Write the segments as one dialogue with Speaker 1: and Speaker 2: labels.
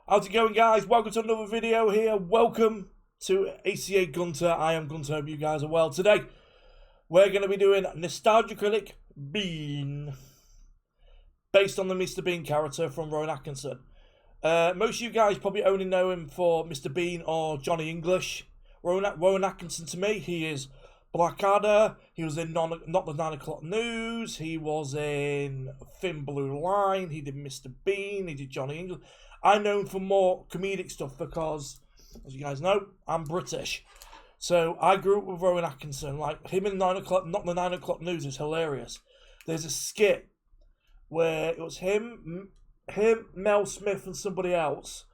Speaker 1: How's it going, guys? Welcome to another video here. Welcome to ACA Guenter. I am Guenter. Hope you guys are well. Today, we're going to be doing Nostalgia Critic Bean, based on the Mr. Bean character from Rowan Atkinson. Most of you guys probably only know him for Mr. Bean or Johnny English. Rowan Atkinson, to me, he is Blackadder. He was in Not the 9 O'Clock News. He was in Thin Blue Line. He did Mr. Bean. He did Johnny English. I know him for more comedic stuff because, as you guys know, I'm British. So I grew up with Rowan Atkinson. Like him in Not the 9 O'Clock News is hilarious. There's a skit where it was him, Mel Smith, and somebody else,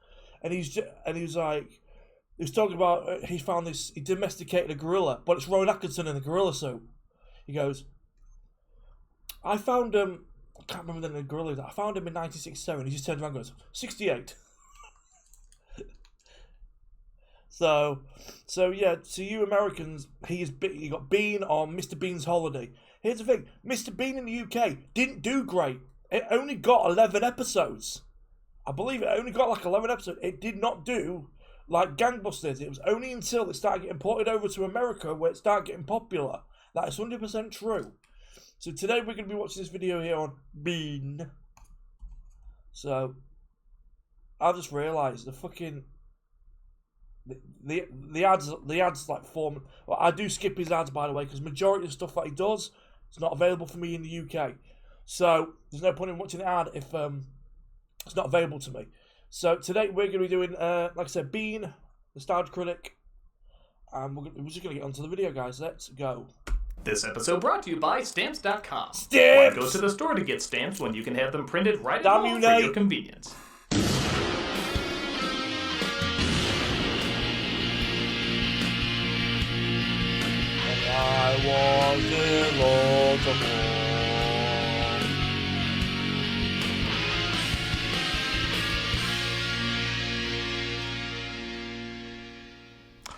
Speaker 1: and he was talking about he domesticated a gorilla, but it's Rowan Atkinson in the gorilla suit. He goes, I found him. I can't remember the name of the gorilla. I found him in 1967. He just turns around and goes, 68. So yeah, to you Americans, you got Bean on Mr. Bean's Holiday. Here's the thing, Mr. Bean in the UK didn't do great. It only got 11 episodes. I believe it only got like 11 episodes. It did not do like gangbusters. It was only until it started getting ported over to America where it started getting popular. That is 100% true. So today we're going to be watching this video here on Bean. So I just realised the ads like form. Well, I do skip his ads, by the way, because majority of the stuff that he does is not available for me in the UK. So there's no point in watching the ad if it's not available to me. So today we're going to be doing, like I said, Bean, Nostalgia Critic, and we're just going to get onto the video, guys. Let's go.
Speaker 2: This episode brought to you by Stamps.com.
Speaker 1: Stamps!
Speaker 2: Why go to the store to get stamps when you can have them printed right at home for your convenience?
Speaker 1: I was in Lords of War.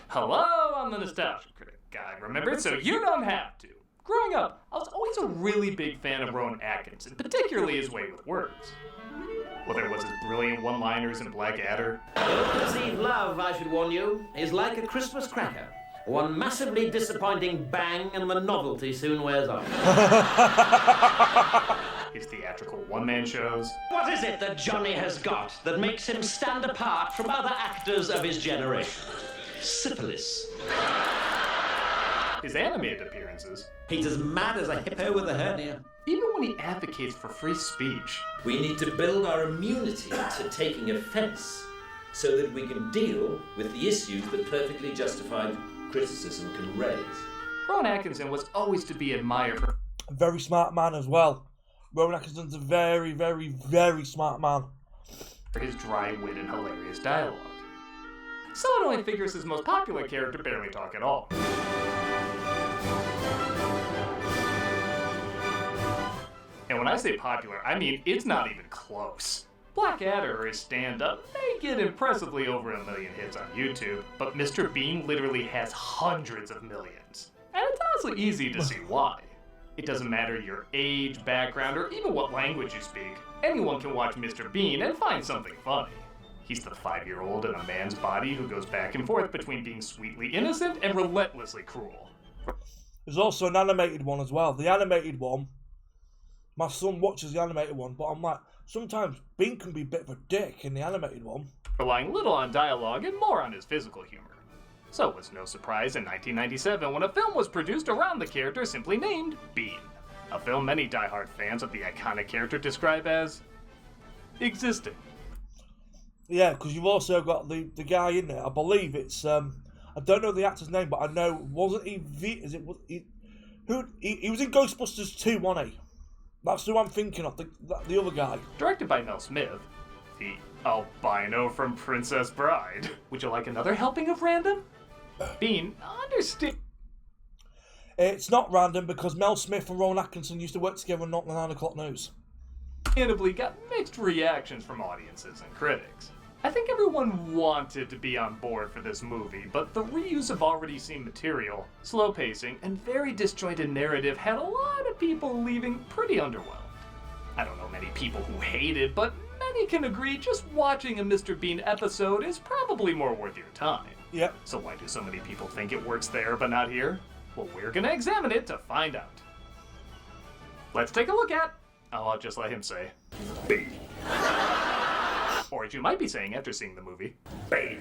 Speaker 2: Hello, I'm the Nostalgia Critic guy, remember? So you don't have to. Growing up, I was always a really big fan of Rowan Atkinson, particularly his way with words. Whether it was his brilliant one-liners in Blackadder.
Speaker 3: Ill-conceived love, I should warn you, is like a Christmas cracker. One massively disappointing bang and the novelty soon wears off.
Speaker 2: His theatrical one-man shows.
Speaker 3: What is it that Johnny has got that makes him stand apart from other actors of his generation? Syphilis.
Speaker 2: His animated appearances.
Speaker 3: He's as mad as a hippo with a hernia.
Speaker 2: Even when he advocates for free speech.
Speaker 4: We need to build our immunity to taking offence so that we can deal with the issues that perfectly justified criticism can raise.
Speaker 2: Rowan Atkinson was always to be admired for...
Speaker 1: A very smart man as well. Rowan Atkinson's a very, very, very smart man.
Speaker 2: For his dry wit and hilarious dialogue. Someone only figures his most popular character barely talk at all. And when I say popular, I mean it's not even close. Blackadder or his stand-up may get impressively over 1 million hits on YouTube, but Mr. Bean literally has hundreds of millions. And it's honestly easy to see why. It doesn't matter your age, background, or even what language you speak. Anyone can watch Mr. Bean and find something funny. He's the 5-year-old in a man's body who goes back and forth between being sweetly innocent and relentlessly cruel.
Speaker 1: There's also an animated one as well. The animated one, my son watches the animated one, but I'm like, sometimes Bean can be a bit of a dick in the animated one.
Speaker 2: Relying little on dialogue and more on his physical humor. So it's no surprise in 1997 when a film was produced around the character simply named Bean. A film many diehard fans of the iconic character describe as existing.
Speaker 1: Yeah, because you've also got the guy in there. I believe it's I don't know the actor's name, but I know wasn't he? He was in Ghostbusters 2, wasn't he? That's who I'm thinking of. The other guy.
Speaker 2: Directed by Mel Smith, the albino from Princess Bride. Would you like another helping of random? Bean, understand.
Speaker 1: It's not random because Mel Smith and Rowan Atkinson used to work together on Not the 9 O'Clock News.
Speaker 2: Understandably got mixed reactions from audiences and critics. I think everyone wanted to be on board for this movie, but the reuse of already seen material, slow pacing, and very disjointed narrative had a lot of people leaving pretty underwhelmed. I don't know many people who hated, but many many can agree just watching a Mr. Bean episode is probably more worth your time.
Speaker 1: Yep.
Speaker 2: So why do so many people think it works there but not here? Well, we're gonna examine it to find out. Let's take a look at, I'll just let him say, Bean. Or as you might be saying after seeing the movie, Bean.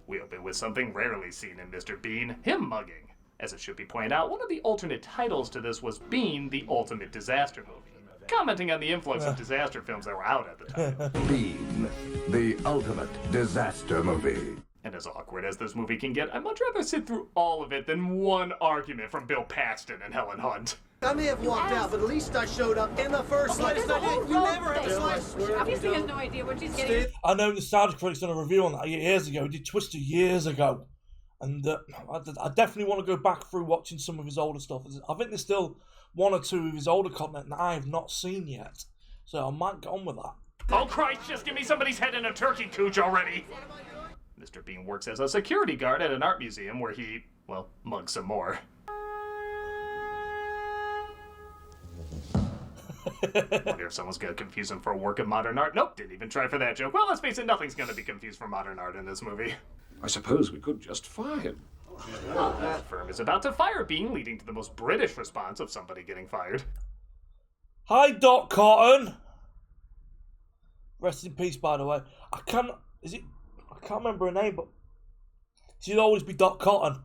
Speaker 2: We open with something rarely seen in Mr. Bean, him mugging. As it should be pointed out, one of the alternate titles to this was Bean, the Ultimate Disaster Movie, commenting on the influx of disaster films that were out at the time.
Speaker 5: Bean, the ultimate disaster movie.
Speaker 2: And as awkward as this movie can get, I'd much rather sit through all of it than one argument from Bill Paxton and Helen Hunt.
Speaker 6: I may have walked out, but at least I showed up in the first slightest
Speaker 7: There's a whole
Speaker 6: idea. You
Speaker 7: road
Speaker 6: never had the
Speaker 7: thing.
Speaker 6: slightest.
Speaker 7: Obviously, he has no idea what she's getting.
Speaker 1: I know Nostalgia Critic's done a review on that years ago. He did Twister years ago. And I definitely want to go back through watching some of his older stuff. I think there's still one or two of his older content that I have not seen yet. So I might get on with that.
Speaker 2: Oh Christ, just give me somebody's head in a turkey cooch already! Mr. Bean works as a security guard at an art museum where he, well, mugs some more. Wonder if someone's gonna confuse him for a work of modern art. Nope, didn't even try for that joke. Well, let's face it, nothing's gonna be confused for modern art in this movie.
Speaker 5: I suppose we could just fire him.
Speaker 2: The firm is about to fire Bean, leading to the most British response of somebody getting fired.
Speaker 1: Hi, Doc Cotton. Rest in peace, by the way. I can't remember her name, but she'd always be Doc Cotton.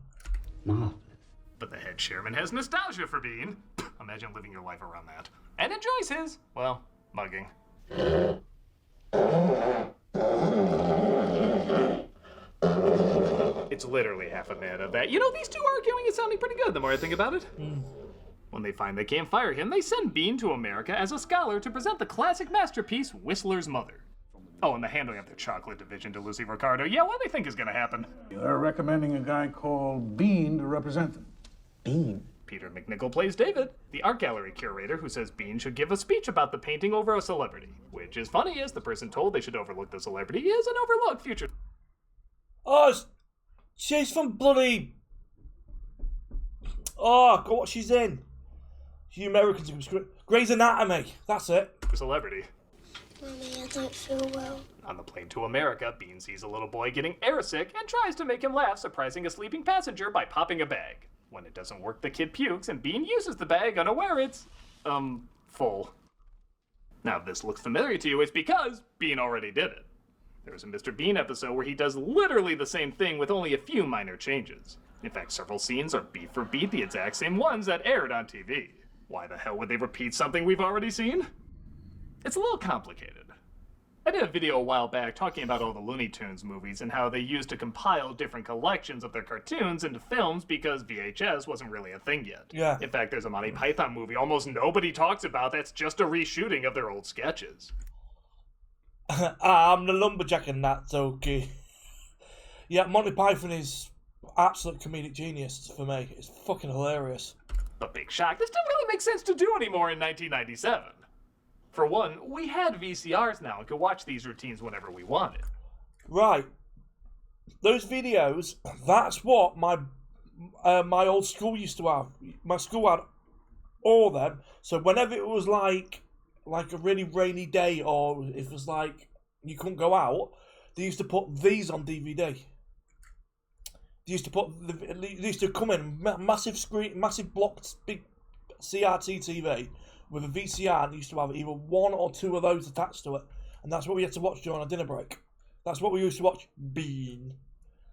Speaker 2: But the head chairman has nostalgia for Bean. Imagine living your life around that. And enjoys his, well, mugging. It's literally half a minute of that. You know, these two arguing is sounding pretty good the more I think about it. When they find they can't fire him, they send Bean to America as a scholar to present the classic masterpiece, Whistler's Mother. Oh, and the handling of their chocolate division to Lucy Ricardo. Yeah, what do they think is going to happen?
Speaker 8: They're recommending a guy called Bean to represent them.
Speaker 6: Bean.
Speaker 2: Peter McNichol plays David, the art gallery curator who says Bean should give a speech about the painting over a celebrity. Which is funny, as the person told they should overlook the celebrity is an overlooked future.
Speaker 1: Oh, she's from bloody... Oh, God, what she's in. She Americans, Grey's Anatomy. That's it.
Speaker 2: Celebrity.
Speaker 9: Mommy, I don't feel well.
Speaker 2: On the plane to America, Bean sees a little boy getting airsick and tries to make him laugh, surprising a sleeping passenger by popping a bag. When it doesn't work, the kid pukes, and Bean uses the bag unaware it's, full. Now, if this looks familiar to you, it's because Bean already did it. There was a Mr. Bean episode where he does literally the same thing with only a few minor changes. In fact, several scenes are beat for beat the exact same ones that aired on TV. Why the hell would they repeat something we've already seen? It's a little complicated. I did a video a while back talking about all the Looney Tunes movies and how they used to compile different collections of their cartoons into films because VHS wasn't really a thing yet.
Speaker 1: Yeah.
Speaker 2: In fact, there's a Monty Python movie almost nobody talks about that's just a reshooting of their old sketches.
Speaker 1: I'm the lumberjack and that's okay. Yeah, Monty Python is absolute comedic genius for me. It's fucking hilarious.
Speaker 2: But big shock, this didn't really make sense to do anymore in 1997. For one, we had VCRs now and could watch these routines whenever we wanted.
Speaker 1: Right. Those videos, that's what my old school used to have. My school had all of them. So whenever it was like a really rainy day or if it was like you couldn't go out, they used to put these on DVD. They used to come in massive screen, massive blocked big CRT TV with a VCR, and used to have either one or two of those attached to it, and that's what we had to watch during our dinner break. That's what we used to watch. Bean.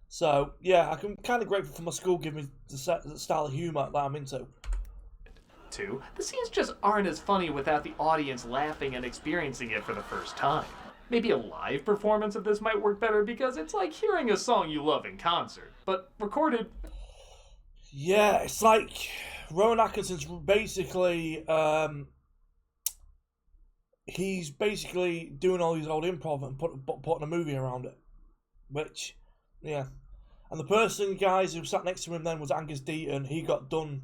Speaker 1: So yeah, I'm kind of grateful for my school giving me the style of humour that I'm into.
Speaker 2: 2, the scenes just aren't as funny without the audience laughing and experiencing it for the first time. Maybe a live performance of this might work better because it's like hearing a song you love in concert, but recorded.
Speaker 1: Yeah, it's like Rowan Atkinson's basically he's basically doing all these old improv and putting a movie around it, which yeah. And the person, guys, who sat next to him then was Angus Deaton. He got done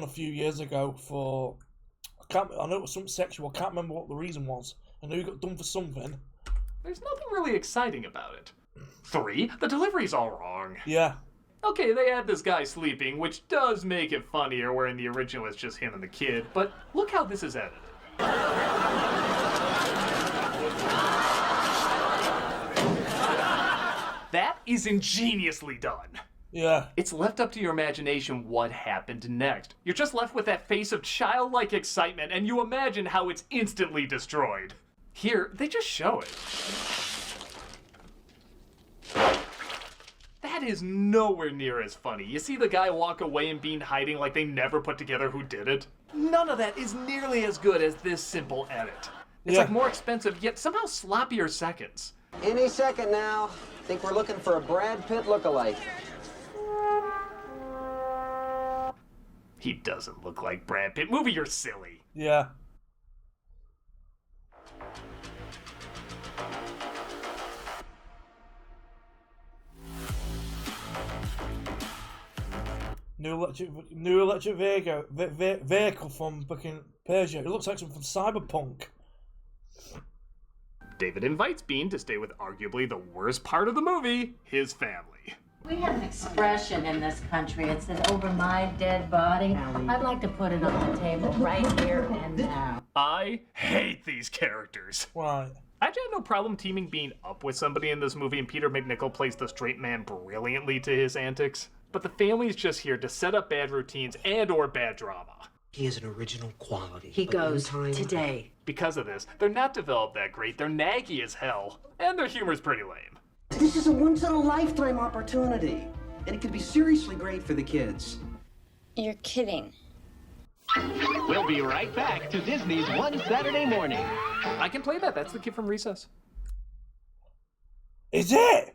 Speaker 1: a few years ago for I know it was something sexual. I can't remember what the reason was. I know he got done for something.
Speaker 2: There's nothing really exciting about it. 3, the delivery's all wrong.
Speaker 1: Yeah.
Speaker 2: Okay, they add this guy sleeping, which does make it funnier, where in the original it's just him and the kid, but look how this is edited. That is ingeniously done.
Speaker 1: Yeah.
Speaker 2: It's left up to your imagination what happened next. You're just left with that face of childlike excitement, and you imagine how it's instantly destroyed. Here, they just show it. That is nowhere near as funny. You see the guy walk away and Bean hiding like they never put together who did it? None of that is nearly as good as this simple edit. It's like more expensive, yet somehow sloppier seconds.
Speaker 6: Any second now. Think we're looking for a Brad Pitt lookalike.
Speaker 2: He doesn't look like Brad Pitt. Movie, you're silly.
Speaker 1: Yeah. New electric vehicle from fucking Persia. It looks like something from Cyberpunk.
Speaker 2: David invites Bean to stay with arguably the worst part of the movie, his family.
Speaker 10: We have an expression in this country. It says, over my dead body. I'd like to put it on the table right here and now.
Speaker 2: I hate these characters.
Speaker 1: Why?
Speaker 2: I actually have no problem teaming Bean up with somebody in this movie, and Peter McNichol plays the straight man brilliantly to his antics. But the family's just here to set up bad routines and or bad drama.
Speaker 11: He has an original quality.
Speaker 10: He goes today.
Speaker 2: Because of this, they're not developed that great, they're naggy as hell, and their humor's pretty lame.
Speaker 6: This is a once-in-a-lifetime opportunity, and it could be seriously great for the kids.
Speaker 9: You're kidding.
Speaker 12: We'll be right back to Disney's One Saturday Morning.
Speaker 2: I can play that. That's the kid from Recess.
Speaker 1: Is it?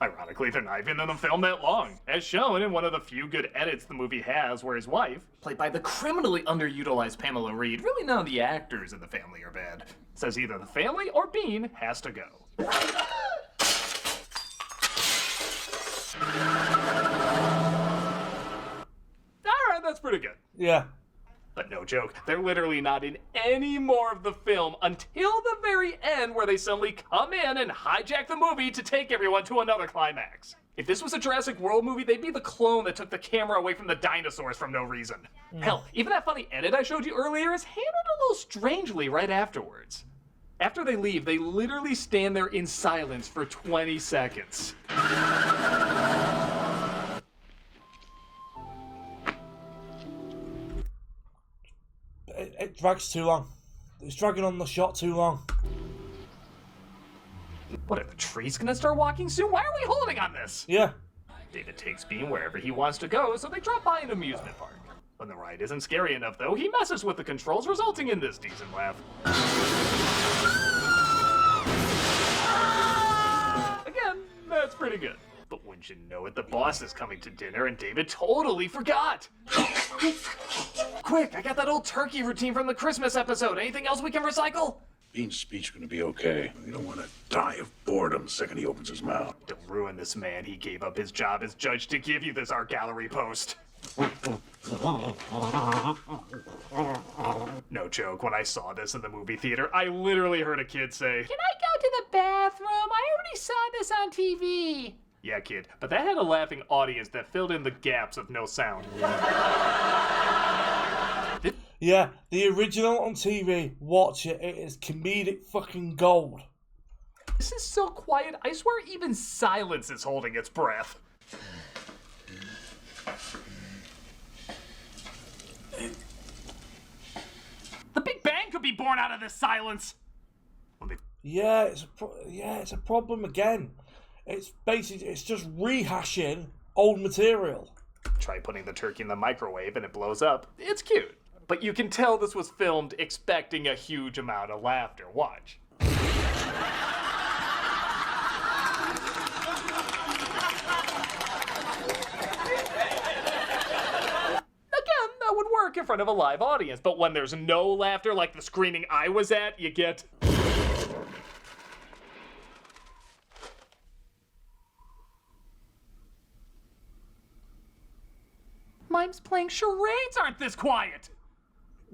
Speaker 2: Ironically, they're not even in the film that long, as shown in one of the few good edits the movie has, where his wife, played by the criminally underutilized Pamela Reed, really none of the actors in the family are bad, says either the family or Bean has to go. Alright, that's pretty good.
Speaker 1: Yeah.
Speaker 2: But no joke, they're literally not in any more of the film until the very end, where they suddenly come in and hijack the movie to take everyone to another climax. If this was a Jurassic World movie, they'd be the clone that took the camera away from the dinosaurs for no reason. Hell, even that funny edit I showed you earlier is handled a little strangely right afterwards. After they leave, they literally stand there in silence for 20 seconds.
Speaker 1: It drags too long. It's dragging on the shot too long.
Speaker 2: What, are the trees gonna start walking soon? Why are we holding on this?
Speaker 1: Yeah.
Speaker 2: David takes Bean wherever he wants to go, so they drop by an amusement park. When the ride isn't scary enough, though, he messes with the controls, resulting in this decent laugh. Again, that's pretty good. But wouldn't you know it, the boss is coming to dinner, and David totally forgot. Quick, I got that old turkey routine from the Christmas episode. Anything else we can recycle?
Speaker 13: Bean's speech is gonna be okay. You don't want to die of boredom the second he opens his mouth.
Speaker 2: Don't ruin this man. He gave up his job as judge to give you this art gallery post. No joke, when I saw this in the movie theater, I literally heard a kid say, "Can I go to the bathroom? I already saw this on TV." Yeah, kid, but that had a laughing audience that filled in the gaps of no sound.
Speaker 1: Yeah, the original on TV, watch it. It is comedic fucking gold.
Speaker 2: This is so quiet, I swear even silence is holding its breath. The Big Bang could be born out of this silence.
Speaker 1: Yeah, it's a problem again. It's basically, it's just rehashing old material.
Speaker 2: Try putting the turkey in the microwave and it blows up. It's cute. But you can tell this was filmed expecting a huge amount of laughter. Watch. Again, that would work in front of a live audience, but when there's no laughter like the screening I was at, you get... Mimes playing charades aren't this quiet!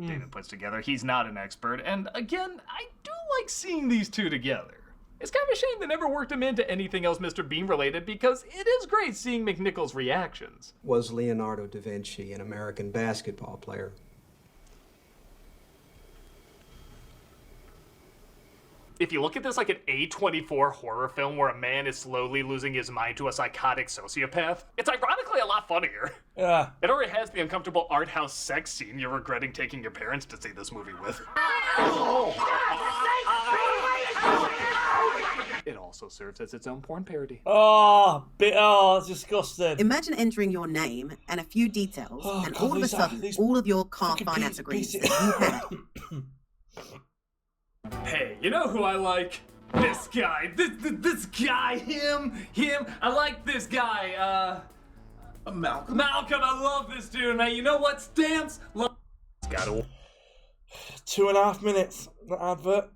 Speaker 2: David puts together he's not an expert, and again, I do like seeing these two together. It's kind of a shame they never worked him into anything else Mr. Bean related, because it is great seeing McNichol's reactions.
Speaker 14: Was Leonardo da Vinci an American basketball player?
Speaker 2: if you look at this like an A24 horror film where a man is slowly losing his mind to a psychotic sociopath, it's ironically a lot funnier.
Speaker 1: Yeah.
Speaker 2: It already has the uncomfortable art house sex scene you're regretting taking your parents to see this movie with. It also serves as its own porn parody.
Speaker 1: Oh, that's disgusting.
Speaker 14: Imagine entering your name and a few details, and all of a sudden, all of your car finance agreements that you had.
Speaker 2: Hey, you know who I like? This guy. This guy. Him. I like this guy. Malcolm. Malcolm, I love this dude. Now, you know what? Stamps. Gotta.
Speaker 1: 2.5 minutes. The advert.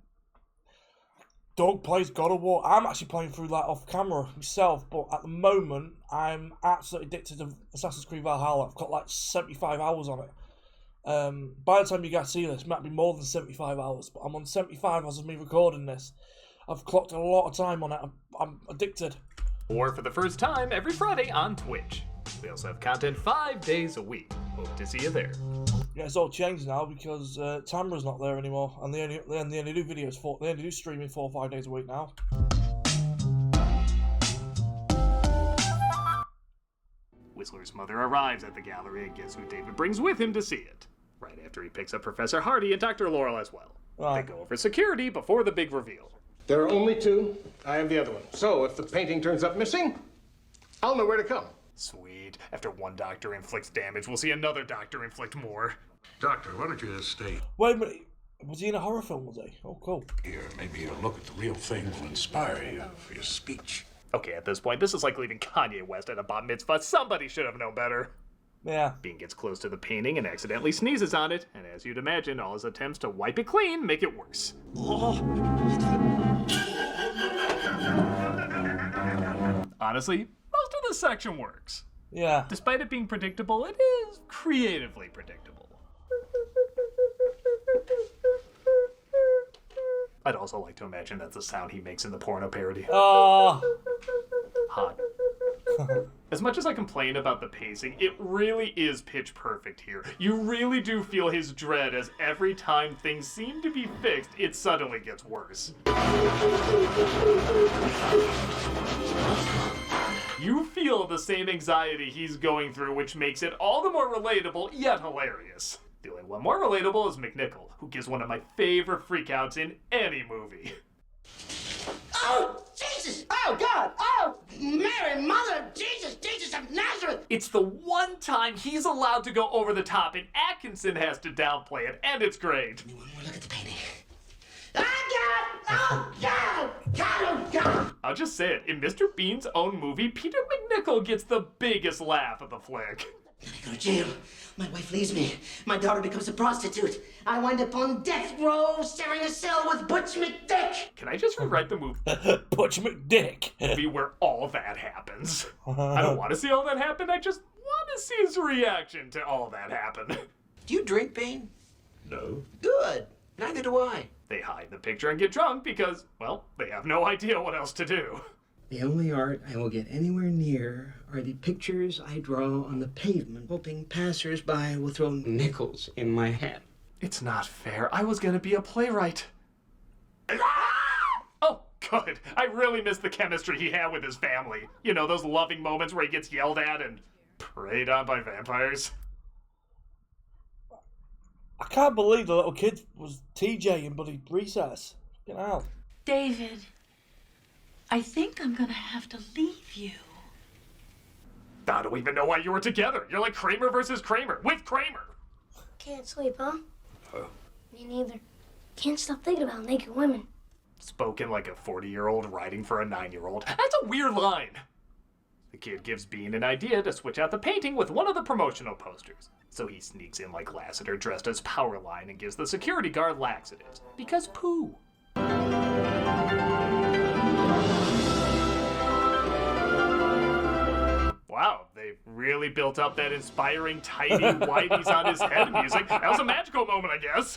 Speaker 1: Dog plays God of War. I'm actually playing through that off camera myself, but at the moment, I'm absolutely addicted to Assassin's Creed Valhalla. I've got like 75 hours on it. By the time you guys see this, it might be more than 75 hours, but I'm on 75 as of me recording this. I've clocked a lot of time on it. I'm addicted.
Speaker 2: Or for the first time every Friday on Twitch. We also have content 5 days a week. Hope to see you there.
Speaker 1: Yeah, it's all changed now because Tamra's not there anymore, and they only do videos they only do streaming 4 or 5 days a week now.
Speaker 2: Whistler's mother arrives at the gallery, and guess who David brings with him to see it? Right after he picks up Professor Hardy and Dr. Laurel as well. They go over security before the big reveal.
Speaker 15: There are only 2. I am the other one. So if the painting turns up missing, I'll know where to come.
Speaker 2: Sweet. After one doctor inflicts damage, we'll see another doctor inflict more.
Speaker 13: Doctor, why don't you just stay
Speaker 1: Wait a minute. Was he in a horror film, was he? Oh, cool.
Speaker 13: here? Maybe a look at the real thing will inspire you for your speech.
Speaker 2: Okay, at this point, this is like leaving Kanye West at a bat mitzvah. Somebody should have known better.
Speaker 1: Yeah.
Speaker 2: Bean gets close to the painting and accidentally sneezes on it, and as you'd imagine, all his attempts to wipe it clean make it worse. Honestly, most of this section works.
Speaker 1: Yeah.
Speaker 2: Despite it being predictable, it is creatively predictable. I'd also like to imagine that's the sound he makes in the porno parody.
Speaker 1: Oh.
Speaker 2: Hot. As much as I complain about the pacing, it really is pitch perfect here. You really do feel his dread as every time things seem to be fixed, it suddenly gets worse. You feel the same anxiety he's going through, which makes it all the more relatable, yet hilarious. The only one more relatable is McNichol, who gives one of my favorite freakouts in any movie.
Speaker 16: Oh, Jesus! Oh, God! Oh, Mary, Mother, Jesus of Nazareth!
Speaker 2: It's the one time he's allowed to go over the top, and Atkinson has to downplay it, and it's great.
Speaker 16: Look at the painting. Oh, God! Oh, God! God, oh, God!
Speaker 2: I'll just say it, in Mr. Bean's own movie, Peter McNichol gets the biggest laugh of the flick.
Speaker 16: I go to jail. My wife leaves me. My daughter becomes a prostitute. I wind up on death row, sharing a cell with Butch McDick.
Speaker 2: Can I just rewrite the movie?
Speaker 1: Butch McDick.
Speaker 2: Movie where all that happens. I don't want to see all that happen. I just want to see his reaction to all that happen.
Speaker 6: Do you drink, Bean?
Speaker 4: No.
Speaker 6: Good. Neither do I.
Speaker 2: They hide the picture and get drunk because, well, they have no idea what else to do.
Speaker 6: The only art I will get anywhere near are the pictures I draw on the pavement, hoping passers-by will throw nickels in my hat.
Speaker 2: It's not fair. I was gonna be a playwright. Oh, good. I really miss the chemistry he had with his family. You know, those loving moments where he gets yelled at and preyed on by vampires.
Speaker 1: I can't believe the little kid was TJ in bloody recess. Get out.
Speaker 10: David, I think I'm gonna have to leave you.
Speaker 2: I don't even know why you were together. You're like Kramer versus Kramer, with Kramer.
Speaker 17: Can't sleep, huh? Me neither. Can't stop thinking about naked women.
Speaker 2: Spoken like a 40-year-old writing for a 9-year-old. That's a weird line. The kid gives Bean an idea to switch out the painting with one of the promotional posters. So he sneaks in like Lassiter dressed as Powerline and gives the security guard laxatives. Because poo. Wow, they really built up that inspiring tiny whiteys on his head music. That was a magical moment, I guess.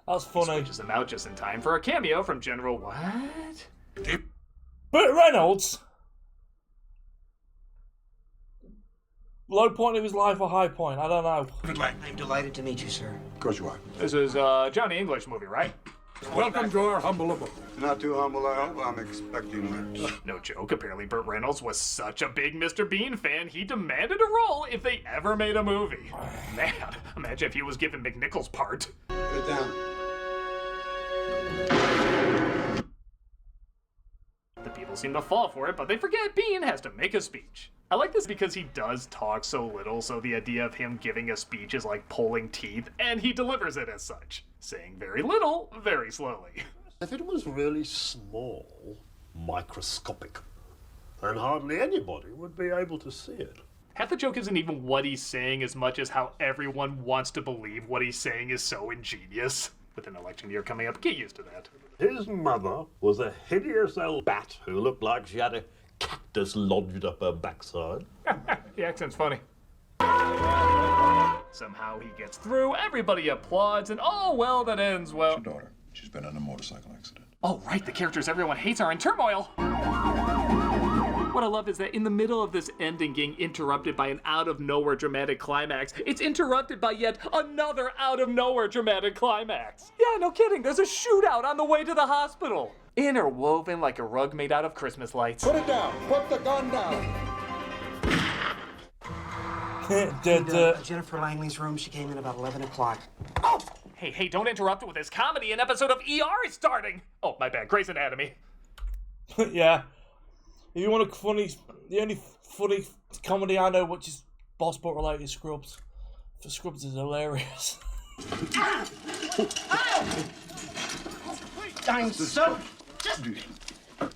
Speaker 1: That was funny.
Speaker 2: He switches him out just in time for a cameo from General what?
Speaker 1: Burt Reynolds. Low point of his life or high point? I don't know.
Speaker 6: I'm delighted to meet you, sir.
Speaker 13: Of course you are.
Speaker 2: This is Johnny English movie, right?
Speaker 13: Welcome to our humble abode.
Speaker 5: Not too humble, I hope. I'm expecting much.
Speaker 2: No joke, apparently Burt Reynolds was such a big Mr. Bean fan, he demanded a role if they ever made a movie. Man, imagine if he was given McNichol's part.
Speaker 5: Sit down.
Speaker 2: The people seem to fall for it, but they forget Bean has to make a speech. I like this because he does talk so little, so the idea of him giving a speech is like pulling teeth, and he delivers it as such, saying very little, very slowly.
Speaker 18: If it was really small, microscopic, then hardly anybody would be able to see it.
Speaker 2: Half the joke isn't even what he's saying as much as how everyone wants to believe what he's saying is so ingenious. With an election year coming up, get used to that.
Speaker 18: His mother was a hideous old bat who looked like she had a cactus lodged up her backside.
Speaker 2: The accent's funny. Somehow he gets through, everybody applauds, and oh, well, that ends well.
Speaker 13: Your daughter. She's been in a motorcycle accident.
Speaker 2: Oh, right, the characters everyone hates are in turmoil. What I love is that in the middle of this ending getting interrupted by an out-of-nowhere dramatic climax, it's interrupted by yet another out-of-nowhere dramatic climax. Yeah, no kidding, there's a shootout on the way to the hospital. Interwoven like a rug made out of Christmas lights.
Speaker 13: Put it down! Put the gun down!
Speaker 6: Jennifer Langley's room, she came in about 11 o'clock.
Speaker 2: Oh! Hey, don't interrupt with this comedy. An episode of ER is starting. Oh, my bad. Grey's Anatomy.
Speaker 1: Yeah. If you want a funny, the only funny comedy I know which is Boss Butt related is Scrubs. For Scrubs is hilarious.
Speaker 16: I'm so...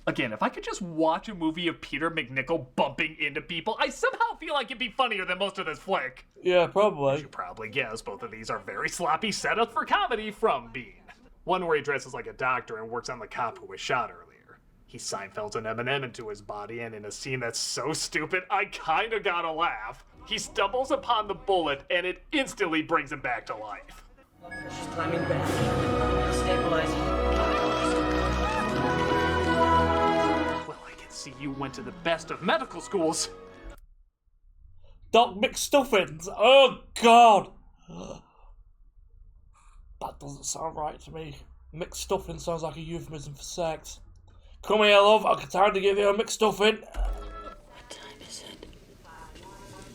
Speaker 2: Again, if I could just watch a movie of Peter McNichol bumping into people, I somehow feel like it'd be funnier than most of this flick.
Speaker 1: Yeah, probably.
Speaker 2: As you probably guess, both of these are very sloppy setups for comedy from Bean. One where he dresses like a doctor and works on the cop who was shot earlier. He Seinfelds an M&M into his body, and in a scene that's so stupid, I kinda gotta laugh. He stumbles upon the bullet, and it instantly brings him back to life.
Speaker 16: She's climbing back. Stabilizing.
Speaker 2: See, you went to the best of medical schools.
Speaker 1: Doc McStuffins. Oh, God. That doesn't sound right to me. McStuffin sounds like a euphemism for sex. Come here, love. I've got time to give you a McStuffin.
Speaker 9: What time is it?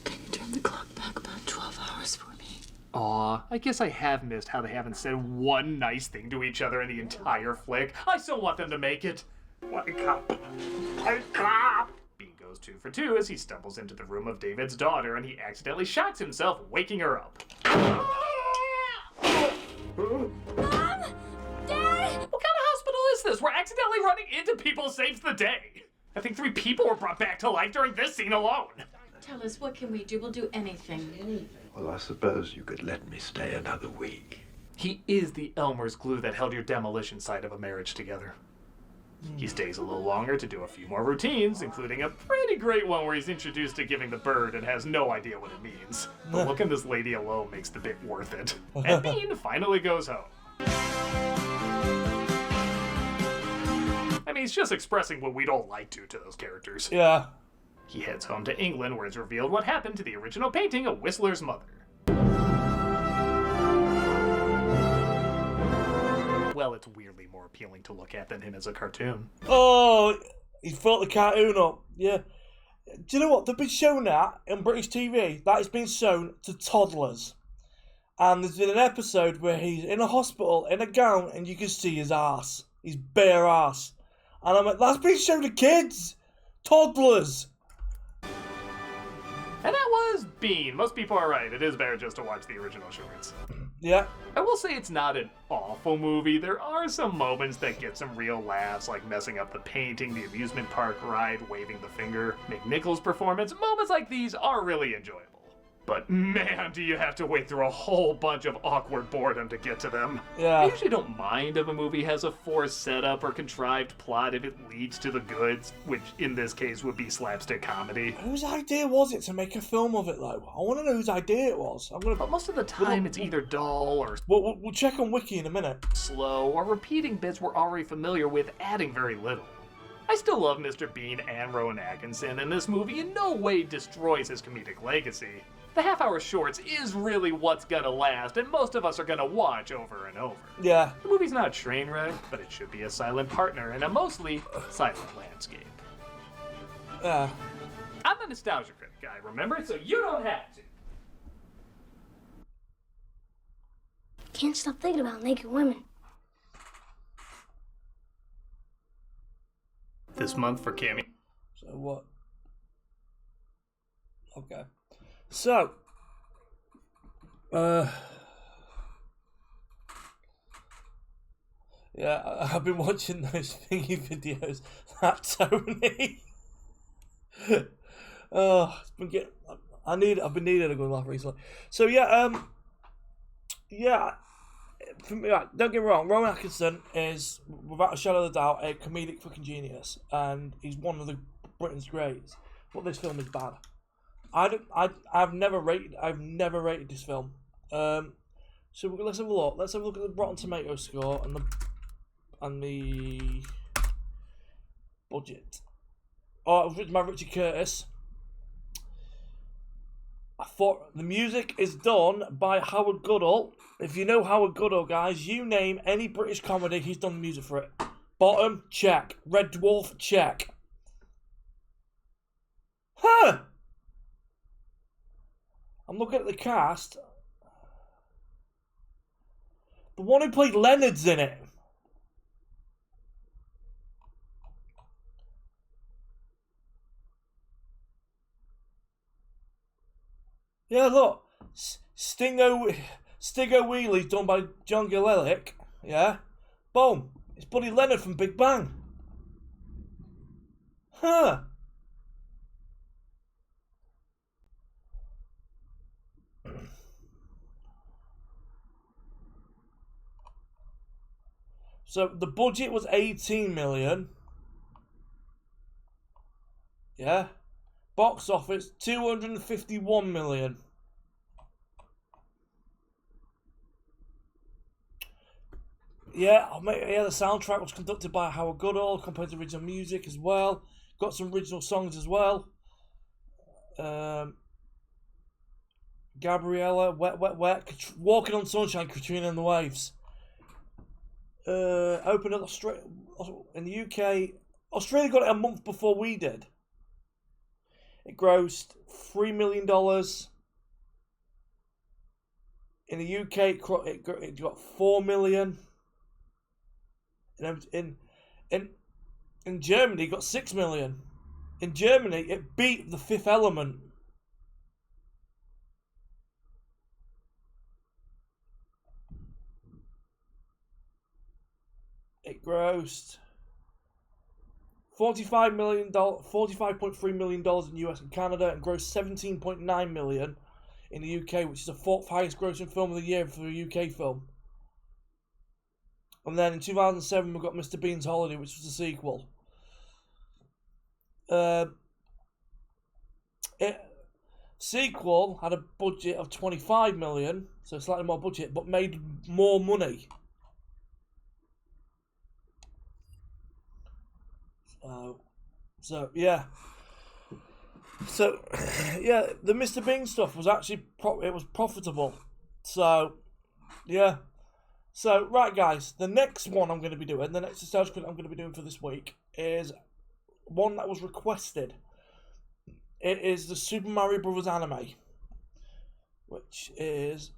Speaker 9: Can you turn the clock back about 12 hours for me?
Speaker 2: Aw, I guess I have missed how they haven't said one nice thing to each other in the entire flick. I still want them to make it. Wake up. Wake up! Bean goes 2 for 2 as he stumbles into the room of David's daughter and he accidentally shocks himself, waking her up.
Speaker 17: Mom! Dad!
Speaker 2: What kind of hospital is this? We're accidentally running into people saves the day. I think 3 people were brought back to life during this scene alone.
Speaker 10: Tell us, what can we do? We'll do anything.
Speaker 13: Well, I suppose you could let me stay another week.
Speaker 2: He is the Elmer's glue that held your demolition side of a marriage together. He stays a little longer to do a few more routines, including a pretty great one where he's introduced to giving the bird and has no idea what it means. The look in this lady alone makes the bit worth it. And Bean finally goes home. I mean, he's just expressing what we'd all like to those characters.
Speaker 1: Yeah.
Speaker 2: He heads home to England where it's revealed what happened to the original painting of Whistler's mother. Well, it's weirdly more appealing to look at than him as a cartoon.
Speaker 1: Oh, he fought the cartoon up. Yeah. Do you know what? They've been shown that on British TV. That has been shown to toddlers. And there's been an episode where he's in a hospital in a gown and you can see his ass. His bare ass. And I'm like, that's been shown to kids. Toddlers.
Speaker 2: And that was Bean. Most people are right. It is better just to watch the original shorts.
Speaker 1: Yeah.
Speaker 2: I will say it's not an awful movie. There are some moments that get some real laughs, like messing up the painting, the amusement park ride, waving the finger. McNichol's performance, moments like these are really enjoyable. But man, do you have to wait through a whole bunch of awkward boredom to get to them.
Speaker 1: Yeah.
Speaker 2: I usually don't mind if a movie has a forced setup or contrived plot if it leads to the goods, which in this case would be slapstick comedy.
Speaker 1: Whose idea was it to make a film of it, though? I want to know whose idea it was.
Speaker 2: But most of the time it's either dull or...
Speaker 1: We'll check on Wiki in a minute.
Speaker 2: ...slow, or repeating bits we're already familiar with, adding very little. I still love Mr. Bean and Rowan Atkinson, and this movie in no way destroys his comedic legacy. The half-hour shorts is really what's gonna last, and most of us are gonna watch over and over.
Speaker 1: Yeah.
Speaker 2: The movie's not a train wreck, but it should be a silent partner in a mostly silent landscape.
Speaker 1: Yeah.
Speaker 2: I'm the nostalgia critic guy, remember? So you don't have to.
Speaker 17: Can't stop thinking about naked women.
Speaker 2: This month for Cammy.
Speaker 1: So what? Okay. So, yeah, I've been watching those thingy videos. That Tony. Oh, it's been getting. I've been needing a good laugh recently. So yeah, for me, right, don't get me wrong. Rowan Atkinson is, without a shadow of a doubt, a comedic fucking genius, and he's one of the Britain's greats. But this film is bad. I've never rated this film. So let's have a look. Let's have a look at the Rotten Tomatoes score and the budget. Oh, it was written by Richard Curtis. I thought the music is done by Howard Goodall. If you know Howard Goodall, guys, you name any British comedy, he's done the music for it. Bottom, check. Red Dwarf, check. Huh! I'm looking at the cast. The one who played Leonard's in it. Yeah, look. Stingo Wheelie's done by John Gillelick. Yeah. Boom. It's Buddy Leonard from Big Bang. Huh. So the budget was 18 million. Yeah. Box office 251 million. Yeah, the soundtrack was conducted by Howard Goodall, compared to original music as well. Got some original songs as well. Gabriella, Wet, Wet, Wet, Walking on Sunshine, Katrina and the Waves. Opened up in the UK. Australia got it a month before we did. It grossed $3 million. In the UK, it got $4 million. In Germany, it got $6 million. In Germany, it beat The Fifth Element. It grossed $45.3 million in US and Canada, and grossed $17.9 million in the UK, which is the fourth highest grossing film of the year for a UK film. And then in 2007, we got Mr. Bean's Holiday, which was the sequel. Sequel had a budget of 25 million, so slightly more budget, but made more money. So yeah. So yeah, the Mr. Bean stuff was actually profitable. So yeah. So right, guys, the next one I'm going to be doing, the next nostalgia critic I'm going to be doing for this week is one that was requested. It is the Super Mario Bros. Anime, which is,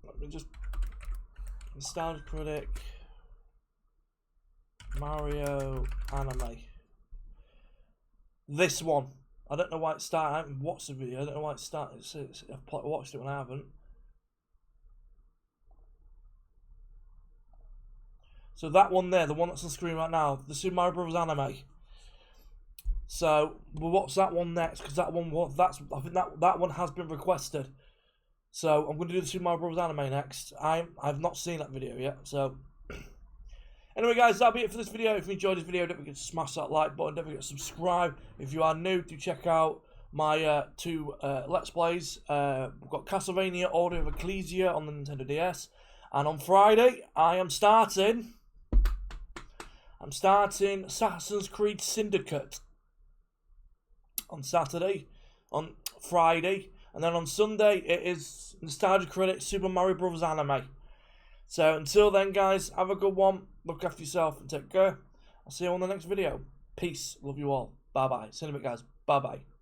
Speaker 1: let me just, nostalgia critic, Mario Anime. This one. I don't know why it started. I haven't watched the video. I don't know why it started. I've watched it when I haven't. So that one there, the one that's on screen right now, the Super Mario Bros. Anime. So we'll watch that one next, because that one, I think that one has been requested. So I'm going to do the Super Mario Bros. Anime next. I've not seen that video yet. So anyway, guys, that'll be it for this video. If you enjoyed this video, don't forget to smash that like button. Don't forget to subscribe. If you are new, do check out my two Let's Plays. We've got Castlevania Order of Ecclesia on the Nintendo DS. And on Friday, I'm starting Assassin's Creed Syndicate on Friday. And then on Sunday, it is Nostalgia Critic Super Mario Bros. Anime. So until then, guys, have a good one. Look after yourself and take care. I'll see you on the next video. Peace. Love you all. Bye-bye. See you in a bit, guys. Bye-bye.